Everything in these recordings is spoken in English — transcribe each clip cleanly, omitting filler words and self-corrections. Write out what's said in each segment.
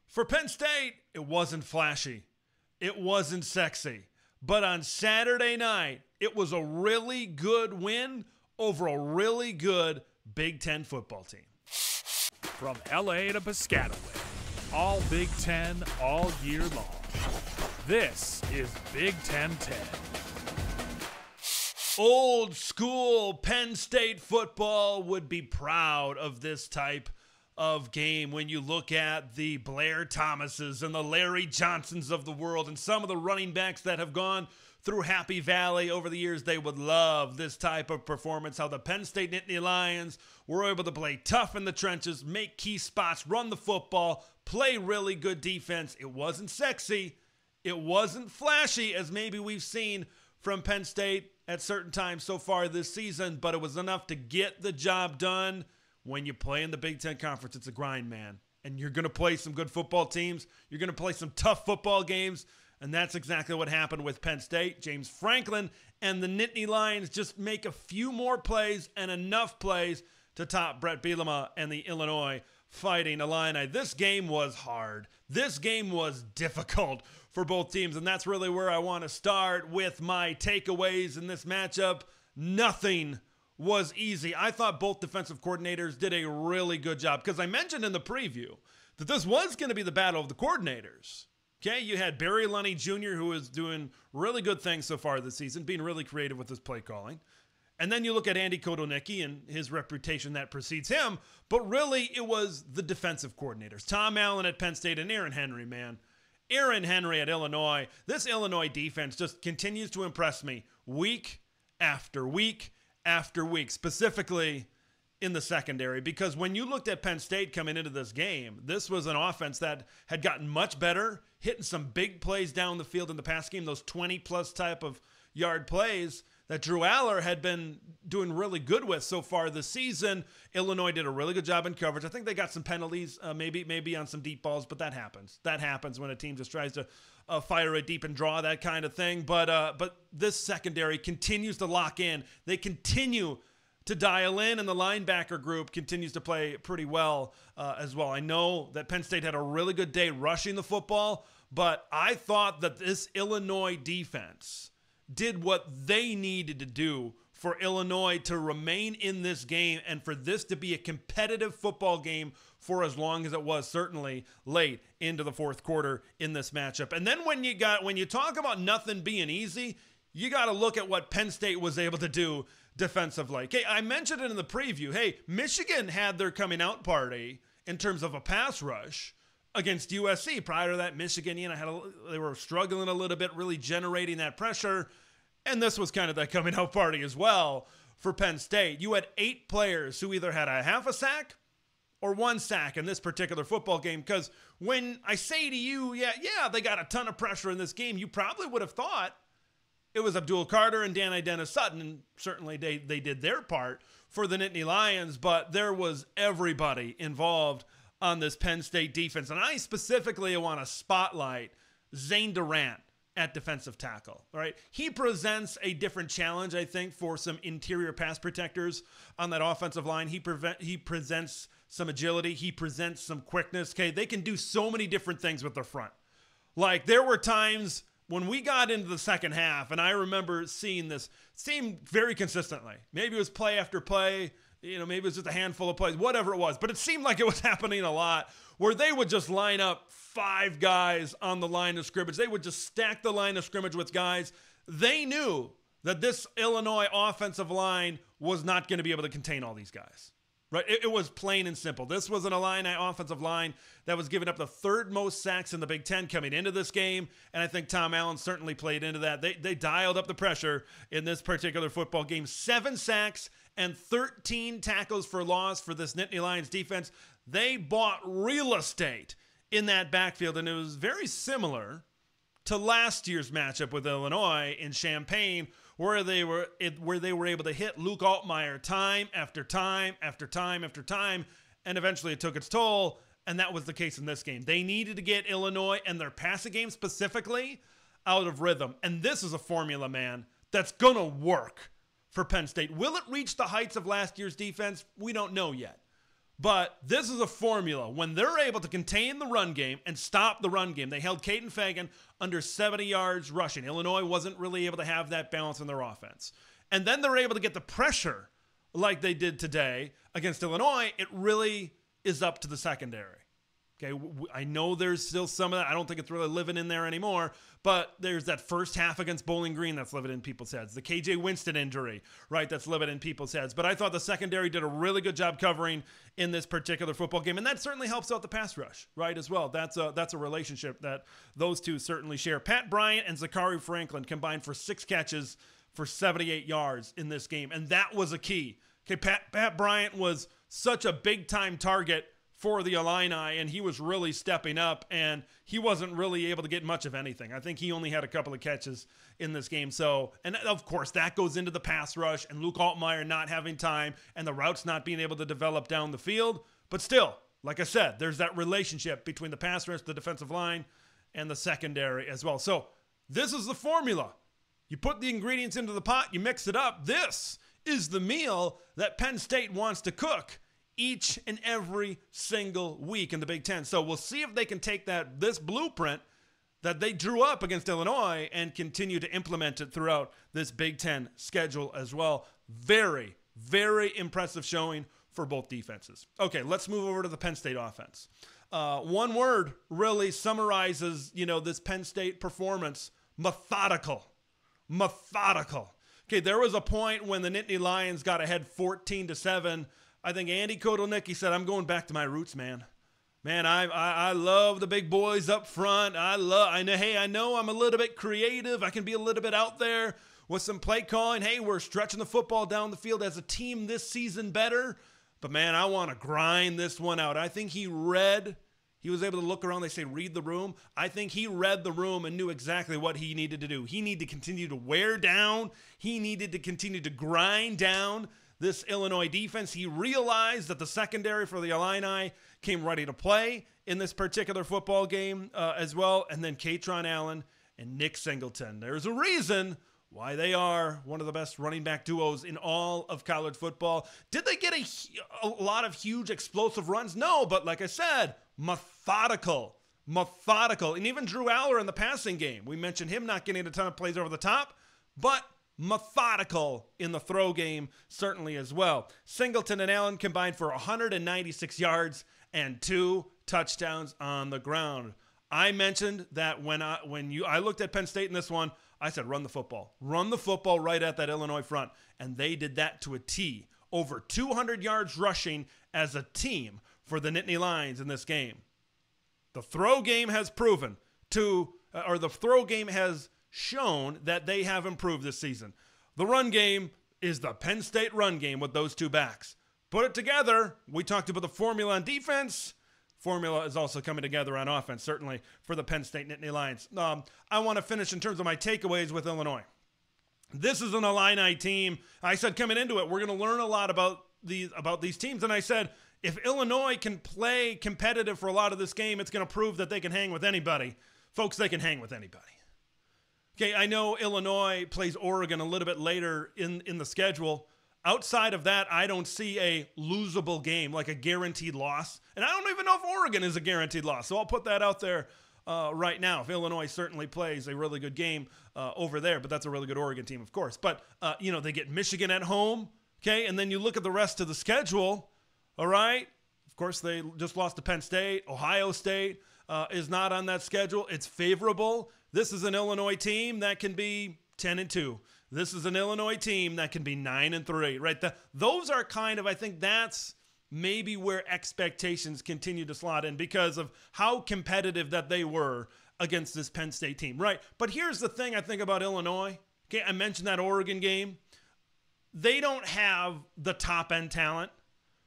For Penn State, it wasn't flashy. It wasn't sexy. But on Saturday night, it was a really good win over a really good Big Ten football team. From LA to Piscataway, all Big Ten all year long. This is Big Ten 10. Old school Penn State football would be proud of this type of game when you look at the Blair Thomases and the Larry Johnsons of the world and some of the running backs that have gone through Happy Valley over the years. They would love this type of performance, how the Penn State Nittany Lions were able to play tough in the trenches, make key spots, run the football, play really good defense. It wasn't sexy. It wasn't flashy as maybe we've seen from Penn State at certain times so far this season, but it was enough to get the job done. When you play in the Big Ten Conference, it's a grind, man. And you're going to play some good football teams. You're going to play some tough football games. And that's exactly what happened with Penn State. James Franklin and the Nittany Lions just make a few more plays and enough plays to top Brett Bielema and the Illinois Fighting Illini. This game was hard. This game was difficult for both teams. And that's really where I want to start with my takeaways in this matchup. Nothing was easy. I thought both defensive coordinators did a really good job because I mentioned in the preview that this was going to be the battle of the coordinators. Okay, you had Barry Lunny Jr., who is doing really good things so far this season, being really creative with his play calling. And then you look at Andy Kotelnicki and his reputation that precedes him, but really it was the defensive coordinators. Tom Allen at Penn State and Aaron Henry, man. Aaron Henry at Illinois. This Illinois defense just continues to impress me week after week after week, specifically in the secondary, because when you looked at Penn State coming into this game, this was an offense that had gotten much better, hitting some big plays down the field in the pass game, those 20-plus type of yard plays that Drew Aller had been doing really good with so far this season. Illinois did a really good job in coverage. I think they got some penalties, maybe on some deep balls, but that happens. That happens when a team just tries to fire it deep and draw, that kind of thing. But this secondary continues to lock in. They continue to dial in, and the linebacker group continues to play pretty well as well. I know that Penn State had a really good day rushing the football, but I thought that this Illinois defense did what they needed to do for Illinois to remain in this game and for this to be a competitive football game for as long as it was, certainly late into the fourth quarter in this matchup. And then when you talk about nothing being easy, you got to look at what Penn State was able to do defensively. Okay, I mentioned it in the preview. Hey, Michigan had their coming out party in terms of a pass rush against USC. Prior to that, Michigan, they were struggling a little bit, really generating that pressure. And this was kind of that coming out party as well for Penn State. You had 8 players who either had a half a sack or 1 sack in this particular football game. Because when I say to you, yeah, they got a ton of pressure in this game, you probably would have thought it was Abdul Carter and Danny Dennis Sutton, and certainly they did their part for the Nittany Lions, but there was everybody involved on this Penn State defense. And I specifically want to spotlight Zane Durant at defensive tackle. All right, he presents a different challenge, I think, for some interior pass protectors on that offensive line. He presents some agility. He presents some quickness. Okay, they can do so many different things with their front. Like, there were times when we got into the second half, and I remember seeing this seem very consistently. Maybe it was play after play, maybe it was just a handful of plays, whatever it was. But it seemed like it was happening a lot where they would just line up 5 guys on the line of scrimmage. They would just stack the line of scrimmage with guys. They knew that this Illinois offensive line was not going to be able to contain all these guys. Right? It was plain and simple. This was an Illini offensive line that was giving up the 3rd most sacks in the Big Ten coming into this game, and I think Tom Allen certainly played into that. They dialed up the pressure in this particular football game. 7 sacks and 13 tackles for loss for this Nittany Lions defense. They bought real estate in that backfield, and it was very similar to last year's matchup with Illinois in Champaign, where they were able to hit Luke Altmaier time after time after time after time, and eventually it took its toll, and that was the case in this game. They needed to get Illinois and their passing game specifically out of rhythm, and this is a formula, man, that's going to work for Penn State. Will it reach the heights of last year's defense? We don't know yet. But this is a formula. When they're able to contain the run game and stop the run game, they held Caden Fagan under 70 yards rushing. Illinois wasn't really able to have that balance in their offense. And then they're able to get the pressure like they did today against Illinois. It really is up to the secondary. Okay, I know there's still some of that. I don't think it's really living in there anymore, but there's that first half against Bowling Green that's living in people's heads. The KJ Winston injury, right, that's living in people's heads. But I thought the secondary did a really good job covering in this particular football game, and that certainly helps out the pass rush, right, as well. That's a relationship that those two certainly share. Pat Bryant and Zachary Franklin combined for 6 catches for 78 yards in this game, and that was a key. Okay, Pat Bryant was such a big-time target for the Illini, and he was really stepping up, and he wasn't really able to get much of anything. I think he only had a couple of catches in this game. So, and of course, that goes into the pass rush, and Luke Altmaier not having time, and the routes not being able to develop down the field. But still, like I said, there's that relationship between the pass rush, the defensive line, and the secondary as well. So, this is the formula. You put the ingredients into the pot, you mix it up. This is the meal that Penn State wants to cook each and every single week in the Big Ten. So we'll see if they can take this blueprint that they drew up against Illinois and continue to implement it throughout this Big Ten schedule as well. Very, very impressive showing for both defenses. Okay, let's move over to the Penn State offense. One word really summarizes, this Penn State performance: methodical. Methodical. Okay, there was a point when the Nittany Lions got ahead 14-7. I think Andy Kotelnicki said, "I'm going back to my roots, man. Man, I love the big boys up front. I know I'm a little bit creative. I can be a little bit out there with some play calling. Hey, we're stretching the football down the field as a team this season better. But man, I want to grind this one out." I think he was able to look around. They say read the room. I think he read the room and knew exactly what he needed to do. He needed to continue to wear down. He needed to continue to grind down this Illinois defense. He realized that the secondary for the Illini came ready to play in this particular football game as well. And then Katron Allen and Nick Singleton. There's a reason why they are one of the best running back duos in all of college football. Did they get a lot of huge explosive runs? No, but like I said, methodical. And even Drew Aller in the passing game. We mentioned him not getting a ton of plays over the top, but methodical in the throw game certainly as well. Singleton and Allen combined for 196 yards and 2 touchdowns on the ground. I mentioned that when I looked at Penn State in this one, I said run the football. Run the football right at that Illinois front, and they did that to a T. Over 200 yards rushing as a team for the Nittany Lions in this game. The throw game has shown that they have improved this season. The run game is the Penn State run game with those two backs. Put it together. We talked about the formula on defense. Formula is also coming together on offense, certainly for the Penn State Nittany Lions. I want to finish in terms of my takeaways with Illinois. This is an Illini team. I said coming into it, we're going to learn a lot about these teams. And I said, if Illinois can play competitive for a lot of this game, it's going to prove that they can hang with anybody. Folks, they can hang with anybody. Okay, I know Illinois plays Oregon a little bit later in the schedule. Outside of that, I don't see a losable game, like a guaranteed loss. And I don't even know if Oregon is a guaranteed loss. So I'll put that out there right now. If Illinois certainly plays a really good game over there, but that's a really good Oregon team, of course. But, they get Michigan at home, okay? And then you look at the rest of the schedule, all right? Of course, they just lost to Penn State. Ohio State is not on that schedule. It's favorable. This is an Illinois team that can be 10-2. This is an Illinois team that can be 9-3, right? Those are kind of, I think that's maybe where expectations continue to slot in because of how competitive that they were against this Penn State team, right? But here's the thing I think about Illinois. Okay, I mentioned that Oregon game. They don't have the top-end talent,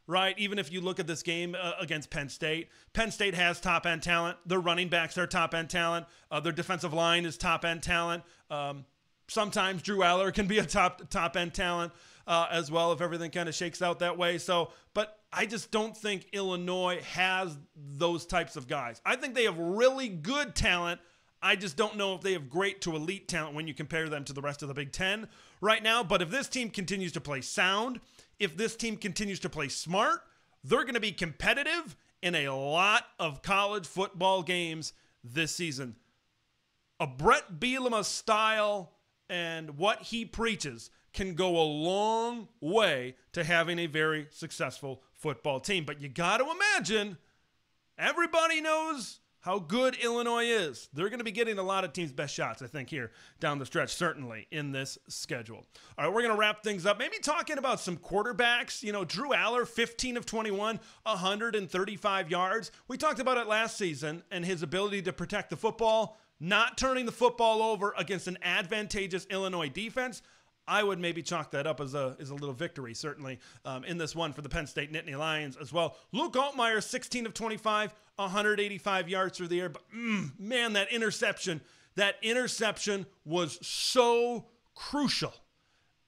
right? Even if you look at this game against Penn State has top-end talent. Their running backs are top-end talent. Their defensive line is top-end talent. Sometimes Drew Aller can be a top-end talent as well if everything kind of shakes out that way. But I just don't think Illinois has those types of guys. I think they have really good talent. I just don't know if they have great to elite talent when you compare them to the rest of the Big Ten right now. But if this team continues to play sound, if this team continues to play smart, they're going to be competitive in a lot of college football games this season. A Brett Bielema style and what he preaches can go a long way to having a very successful football team. But you got to imagine everybody knows how good Illinois is. They're going to be getting a lot of teams' best shots, I think, here down the stretch, certainly in this schedule. All right, we're going to wrap things up. Maybe talking about some quarterbacks. You know, Drew Aller, 15 of 21, 135 yards. We talked about it last season and his ability to protect the football, not turning the football over against an advantageous Illinois defense. I would maybe chalk that up as a little victory, certainly, in this one for the Penn State Nittany Lions as well. Luke Altmaier, 16 of 25, 185 yards through the air. But, man, that interception was so crucial.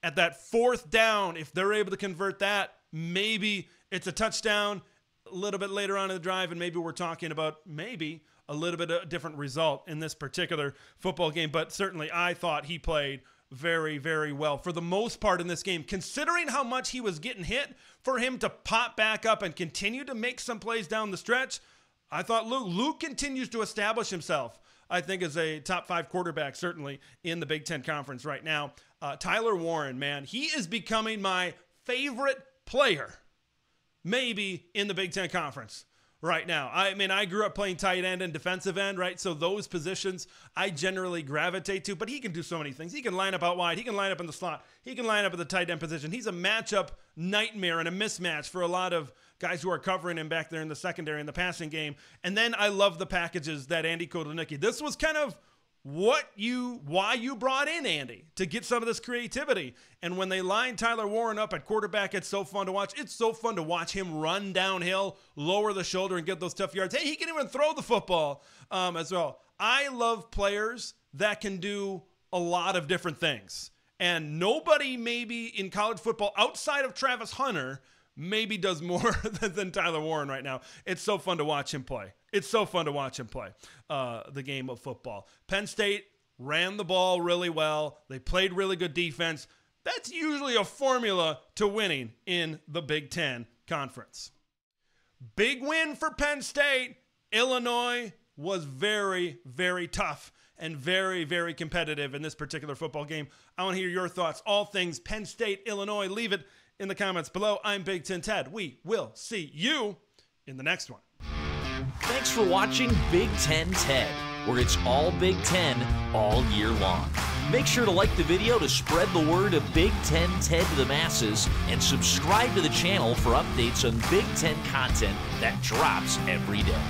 At that fourth down, if they're able to convert that, maybe it's a touchdown a little bit later on in the drive, and maybe we're talking about maybe a little bit of a different result in this particular football game. But certainly I thought he played very, very well for the most part in this game, considering how much he was getting hit. For him to pop back up and continue to make some plays down the stretch, I thought Luke continues to establish himself, I think, as a top 5 quarterback, certainly in the Big Ten Conference right now. Tyler Warren, man, he is becoming my favorite player, maybe in the Big Ten Conference right now. I mean, I grew up playing tight end and defensive end, right? So those positions I generally gravitate to, but he can do so many things. He can line up out wide. He can line up in the slot. He can line up at the tight end position. He's a matchup nightmare and a mismatch for a lot of guys who are covering him back there in the secondary in the passing game. And then I love the packages that Andy Kotelnicki. This was kind of why you brought in Andy, to get some of this creativity. And when they line Tyler Warren up at quarterback, it's so fun to watch. It's so fun to watch him run downhill, lower the shoulder, and get those tough yards. Hey, he can even throw the football as well. I love players that can do a lot of different things. And nobody maybe in college football outside of Travis Hunter maybe does more than Tyler Warren right now. It's so fun to watch him play. It's so fun to watch him play the game of football. Penn State ran the ball really well. They played really good defense. That's usually a formula to winning in the Big Ten Conference. Big win for Penn State. Illinois was very, very tough and very, very competitive in this particular football game. I want to hear your thoughts. All things Penn State, Illinois. Leave it in the comments below. I'm Big Ten Ted. We will see you in the next one. Thanks for watching Big Ten Ted, where it's all Big Ten all year long. Make sure to like the video to spread the word of Big Ten Ted to the masses, and subscribe to the channel for updates on Big Ten content that drops every day.